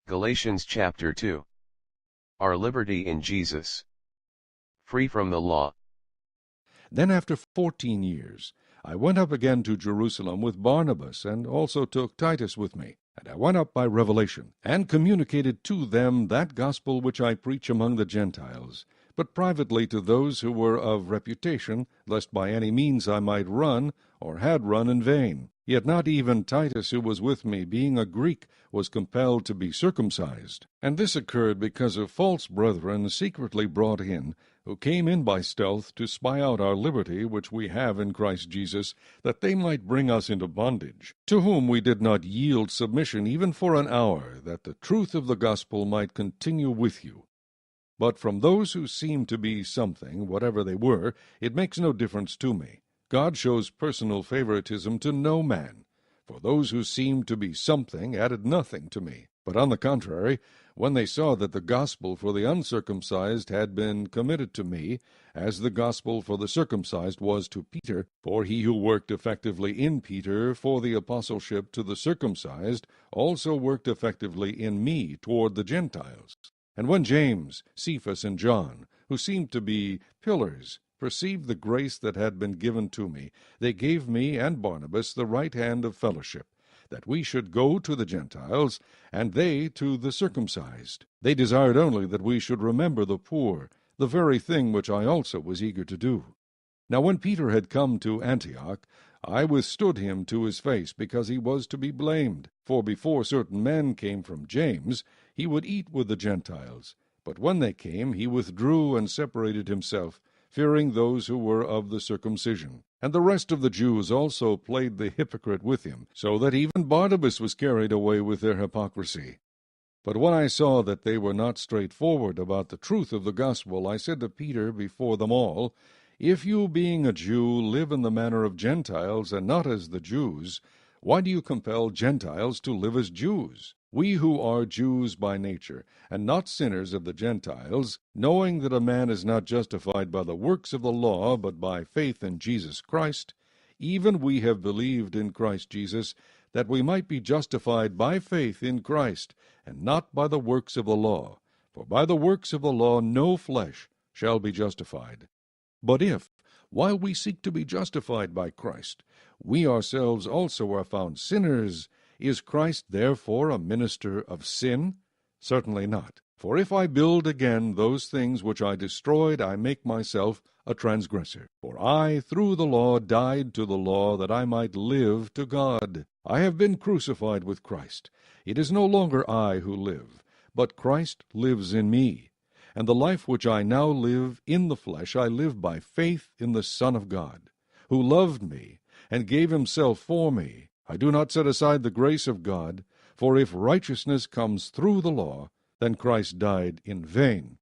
Galatians chapter 2. Our liberty in Jesus. Free from the law. Then after 14 years, I went up again to Jerusalem with Barnabas, and also took Titus with me. And I went up by revelation, and communicated to them that gospel which I preach among the Gentiles, but privately to those who were of reputation, lest by any means I might run, or had run in vain. Yet not even Titus, who was with me, being a Greek, was compelled to be circumcised. And this occurred because of false brethren secretly brought in, who came in by stealth to spy out our liberty which we have in Christ Jesus, that they might bring us into bondage, to whom we did not yield submission even for an hour, that the truth of the gospel might continue with you. But from those who seemed to be something, whatever they were, it makes no difference to me. God shows personal favoritism to no man. For those who seemed to be something added nothing to me. But on the contrary, when they saw that the gospel for the uncircumcised had been committed to me, as the gospel for the circumcised was to Peter, for he who worked effectively in Peter for the apostleship to the circumcised also worked effectively in me toward the Gentiles. And when James, Cephas, and John, who seemed to be pillars, perceived the grace that had been given to me, they gave me and Barnabas the right hand of fellowship, that we should go to the Gentiles, and they to the circumcised. They desired only that we should remember the poor, the very thing which I also was eager to do. Now when Peter had come to Antioch, I withstood him to his face, because he was to be blamed. For before certain men came from James, he would eat with the Gentiles. But when they came, he withdrew and separated himself, fearing those who were of the circumcision. And the rest of the Jews also played the hypocrite with him, so that even Barnabas was carried away with their hypocrisy. But when I saw that they were not straightforward about the truth of the gospel, I said to Peter before them all, If you, being a Jew, live in the manner of Gentiles, and not as the Jews, why do you compel Gentiles to live as Jews? We who are Jews by nature, and not sinners of the Gentiles, knowing that a man is not justified by the works of the law, but by faith in Jesus Christ, even we have believed in Christ Jesus, that we might be justified by faith in Christ, and not by the works of the law. For by the works of the law no flesh shall be justified. But if, while we seek to be justified by Christ, we ourselves also are found sinners, is Christ therefore a minister of sin? Certainly not. For if I build again those things which I destroyed, I make myself a transgressor. For I, through the law, died to the law, that I might live to God. I have been crucified with Christ. It is no longer I who live, but Christ lives in me. And the life which I now live in the flesh, I live by faith in the Son of God, who loved me and gave himself for me. I do not set aside the grace of God, for if righteousness comes through the law, then Christ died in vain.